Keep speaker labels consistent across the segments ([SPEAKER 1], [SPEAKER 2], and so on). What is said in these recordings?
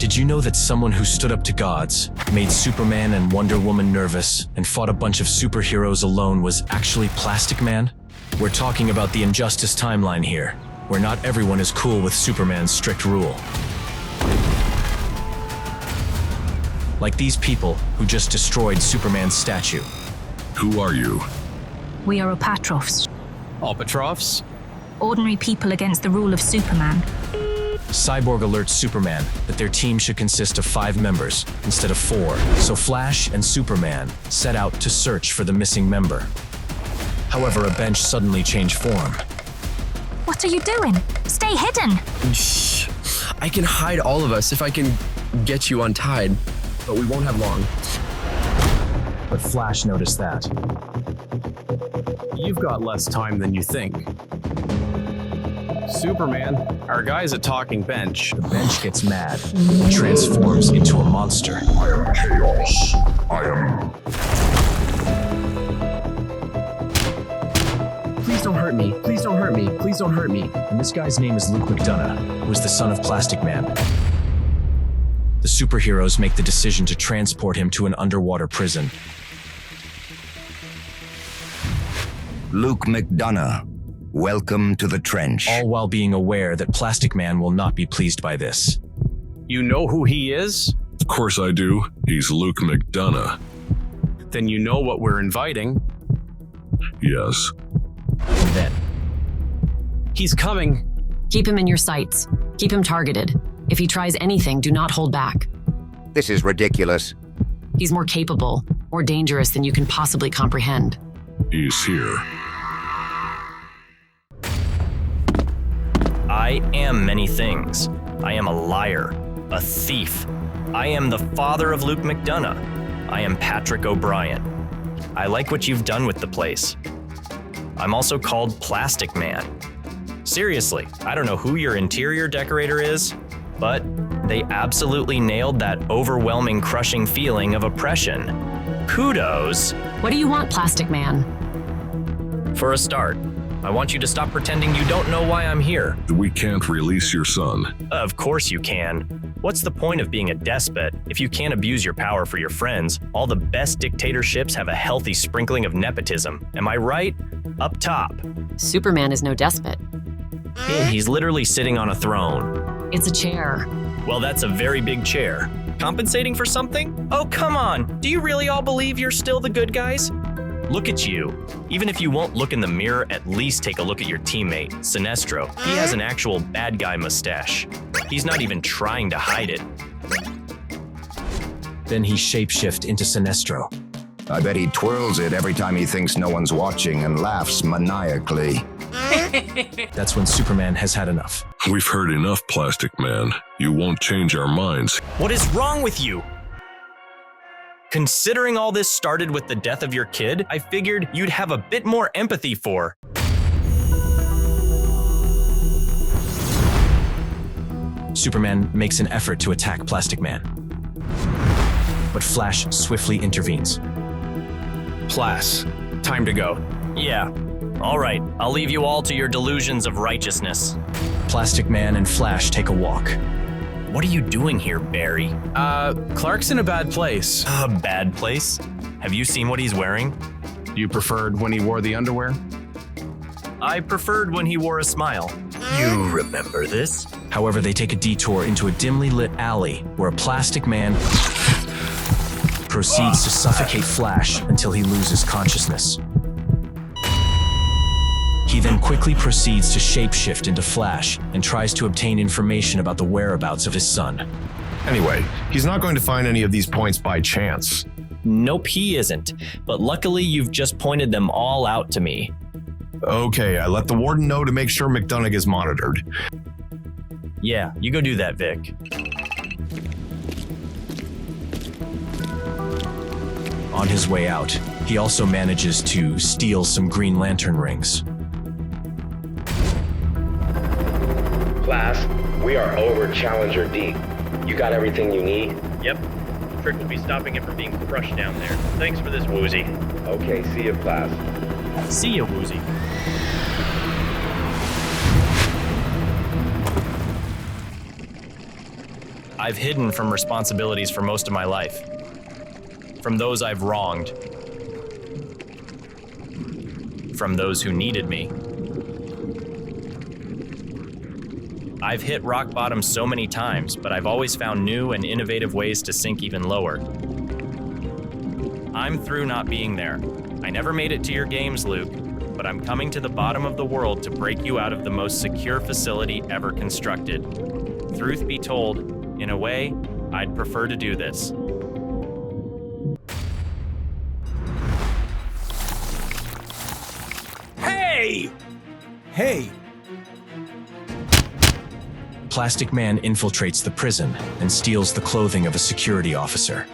[SPEAKER 1] Did you know that someone who stood up to gods, made Superman and Wonder Woman nervous, and fought a bunch of superheroes alone was actually Plastic Man? We're talking about the Injustice timeline here, where not everyone is cool with Superman's strict rule. Like these people who just destroyed Superman's statue.
[SPEAKER 2] Who are you?
[SPEAKER 3] We are Opatrovs,
[SPEAKER 4] Opatrovs?
[SPEAKER 3] ordinary people against the rule of Superman.
[SPEAKER 1] Cyborg alerts Superman that their team should consist of 5 members instead of 4, so Flash and Superman set out to search for the missing member. However, a bench suddenly changed form.
[SPEAKER 3] What are you doing? Stay hidden!
[SPEAKER 4] Shh. I can hide all of us if I can get you untied, but we won't have long.
[SPEAKER 1] But Flash noticed that.
[SPEAKER 5] You've got less time than you think. Superman, our guy's a talking bench.
[SPEAKER 1] The bench gets mad and transforms into a monster.
[SPEAKER 2] I am chaos. I am...
[SPEAKER 4] Please don't hurt me. Please don't hurt me. Please don't hurt me.
[SPEAKER 1] And this guy's name is Luke McDonough, who is the son of Plastic Man. The superheroes make the decision to transport him to an underwater prison.
[SPEAKER 6] Luke McDonough, welcome to the trench.
[SPEAKER 1] All while being aware that Plastic Man will not be pleased by this.
[SPEAKER 5] You know who he is?
[SPEAKER 2] Of course I do. He's Luke McDonough.
[SPEAKER 5] Then you know what we're inviting.
[SPEAKER 2] Yes.
[SPEAKER 1] And then,
[SPEAKER 5] He's coming.
[SPEAKER 7] Keep him in your sights. Keep him targeted. If he tries anything, do not hold back.
[SPEAKER 6] This is ridiculous.
[SPEAKER 7] He's more capable, more dangerous than you can possibly comprehend.
[SPEAKER 2] He's here.
[SPEAKER 8] I am many things. I am a liar, a thief. I am the father of Luke McDonough. I am Patrick O'Brien. I like what you've done with the place. I'm also called Plastic Man. Seriously, I don't know who your interior decorator is, but they absolutely nailed that overwhelming, crushing feeling of oppression. Kudos.
[SPEAKER 7] What do you want, Plastic Man?
[SPEAKER 8] For a start, I want you to stop pretending you don't know why I'm here.
[SPEAKER 2] We can't release your son.
[SPEAKER 8] Of course you can. What's the point of being a despot if you can't abuse your power for your friends? All the best dictatorships have a healthy sprinkling of nepotism. Am I right? Up top.
[SPEAKER 7] Superman is no despot.
[SPEAKER 8] He's literally sitting on a throne.
[SPEAKER 7] It's a chair.
[SPEAKER 8] Well, that's a very big chair. Compensating for something? Oh, come on. Do you really all believe you're still the good guys? Look at you. Even if you won't look in the mirror, at least take a look at your teammate, Sinestro. He has an actual bad guy mustache. He's not even trying to hide it.
[SPEAKER 1] then he shapeshift into Sinestro.
[SPEAKER 6] I bet he twirls it every time he thinks no one's watching and laughs maniacally.
[SPEAKER 1] That's when Superman has had enough.
[SPEAKER 2] We've heard enough, Plastic Man. You won't change our minds.
[SPEAKER 8] What is wrong with you? Considering all this started with the death of your kid, I figured you'd have a bit more empathy for.
[SPEAKER 1] Superman makes an effort to attack Plastic Man, but Flash swiftly intervenes.
[SPEAKER 5] Plas, time to go.
[SPEAKER 8] Yeah, all right, I'll leave you all to your delusions of righteousness.
[SPEAKER 1] Plastic Man and Flash take a walk.
[SPEAKER 8] What are you doing here, Barry?
[SPEAKER 5] Clark's in a bad place.
[SPEAKER 8] A bad place? Have you seen what he's wearing?
[SPEAKER 5] You preferred when he wore the underwear?
[SPEAKER 8] I preferred when he wore a smile. You remember this?
[SPEAKER 1] However, they take a detour into a dimly lit alley where a Plastic Man proceeds to suffocate Flash until he loses consciousness. He then quickly proceeds to shapeshift into Flash and tries to obtain information about the whereabouts of his son.
[SPEAKER 9] Anyway, he's not going to find any of these points by chance.
[SPEAKER 8] Nope, he isn't. But luckily, you've just pointed them all out to me.
[SPEAKER 9] Okay, I let the warden know to make sure McDonough is monitored.
[SPEAKER 8] Yeah, you go do that, Vic.
[SPEAKER 1] On his way out, he also manages to steal some Green Lantern rings.
[SPEAKER 10] Class, we are over Challenger Deep. You got everything you need?
[SPEAKER 8] Yep. Trick will be stopping it from being crushed down there. Thanks for this, Woozy.
[SPEAKER 10] Okay, see you, Class.
[SPEAKER 8] See ya, Woozy. I've hidden from responsibilities for most of my life. From those I've wronged. From those who needed me. I've hit rock bottom so many times, but I've always found new and innovative ways to sink even lower. I'm through not being there. I never made it to your games, Luke, but I'm coming to the bottom of the world to break you out of the most secure facility ever constructed. Truth be told, in a way, I'd prefer to do this.
[SPEAKER 5] Hey! Hey!
[SPEAKER 1] Plastic Man infiltrates the prison and steals the clothing of a security officer.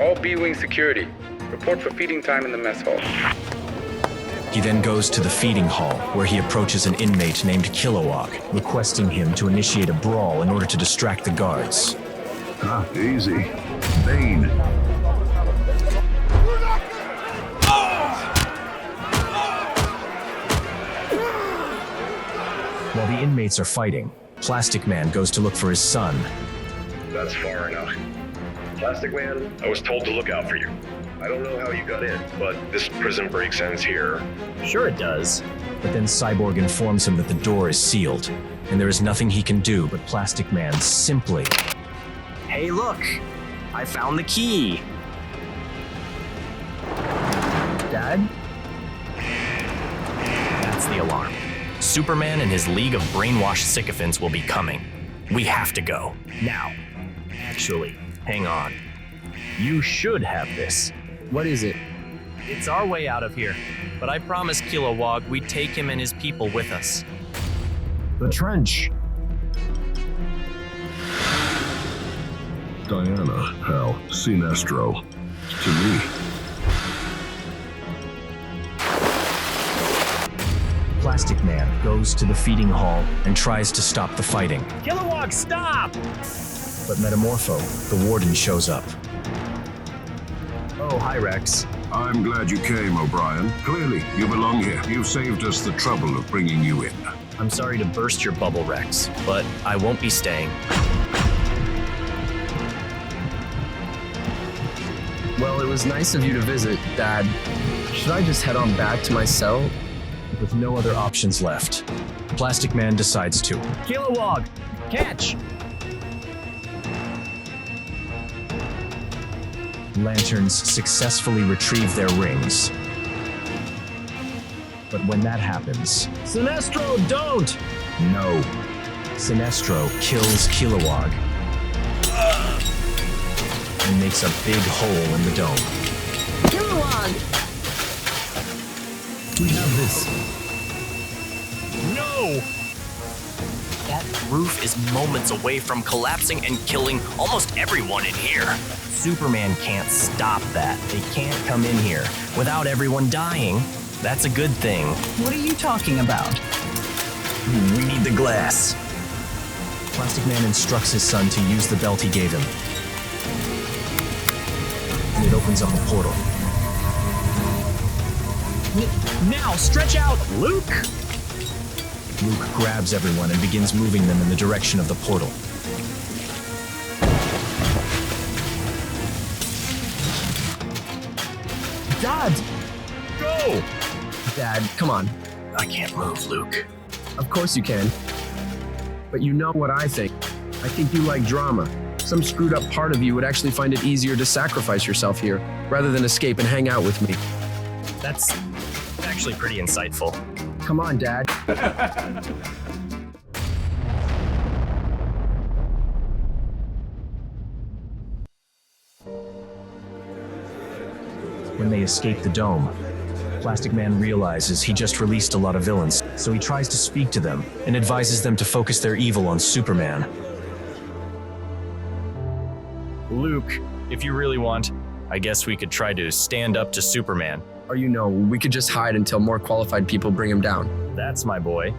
[SPEAKER 11] All B-Wing security. Report for feeding time in the mess hall.
[SPEAKER 1] He then goes to the feeding hall, where he approaches an inmate named Kilowog, requesting him to initiate a brawl in order to distract the guards.
[SPEAKER 2] Easy. Bane.
[SPEAKER 1] While the inmates are fighting, Plastic Man goes to look for his son.
[SPEAKER 10] That's far enough. Plastic Man, I was told to look out for you. I don't know how you got in, but this prison break ends here.
[SPEAKER 8] Sure it does.
[SPEAKER 1] But then Cyborg informs him that the door is sealed, and there is nothing he can do, but Plastic Man simply...
[SPEAKER 8] Hey, look! I found the key!
[SPEAKER 1] Dad?
[SPEAKER 8] That's the alarm. Superman and his league of brainwashed sycophants will be coming. We have to go. Now. Actually, hang on. You should have this.
[SPEAKER 4] What is it?
[SPEAKER 8] It's our way out of here, but I promised Kilowog we'd take him and his people with us.
[SPEAKER 9] The trench.
[SPEAKER 2] Diana, Hal, Sinestro. To me.
[SPEAKER 1] Plastic Man goes to the feeding hall and tries to stop the fighting.
[SPEAKER 8] Kilowog, stop!
[SPEAKER 1] But Metamorpho, the warden, shows up.
[SPEAKER 8] Oh, hi, Rex.
[SPEAKER 2] I'm glad you came, O'Brien. Clearly, you belong here. You've saved us the trouble of bringing you in.
[SPEAKER 8] I'm sorry to burst your bubble, Rex, but I won't be staying.
[SPEAKER 4] Well, it was nice of you to visit, Dad. Should I just head on back to my cell?
[SPEAKER 1] With no other options left, Plastic Man decides to.
[SPEAKER 8] Kilowog, catch!
[SPEAKER 1] Lanterns successfully retrieve their rings. But when that happens...
[SPEAKER 8] Sinestro, don't!
[SPEAKER 1] No. Sinestro kills Kilowog and makes a big hole in the dome.
[SPEAKER 7] Kilowog!
[SPEAKER 1] We have this.
[SPEAKER 8] No! That roof is moments away from collapsing and killing almost everyone in here. Superman can't stop that. They can't come in here without everyone dying. That's a good thing.
[SPEAKER 12] What are you talking about?
[SPEAKER 8] We need the glass.
[SPEAKER 1] Plastic Man instructs his son to use the belt he gave him. And it opens up a portal.
[SPEAKER 8] Now, stretch out, Luke!
[SPEAKER 1] Luke grabs everyone and begins moving them in the direction of the portal.
[SPEAKER 4] Dad!
[SPEAKER 8] Go!
[SPEAKER 4] Dad, come on.
[SPEAKER 8] I can't move, Luke.
[SPEAKER 4] Of course you can. But you know what I think. I think you like drama. Some screwed up part of you would actually find it easier to sacrifice yourself here, rather than escape and hang out with me.
[SPEAKER 8] That's actually pretty insightful.
[SPEAKER 4] Come on, Dad.
[SPEAKER 1] When they escape the dome, Plastic Man realizes he just released a lot of villains, so he tries to speak to them and advises them to focus their evil on Superman.
[SPEAKER 8] Luke, if you really want, I guess we could try to stand up to Superman.
[SPEAKER 4] Or we could just hide until more qualified people bring him down.
[SPEAKER 8] That's my boy.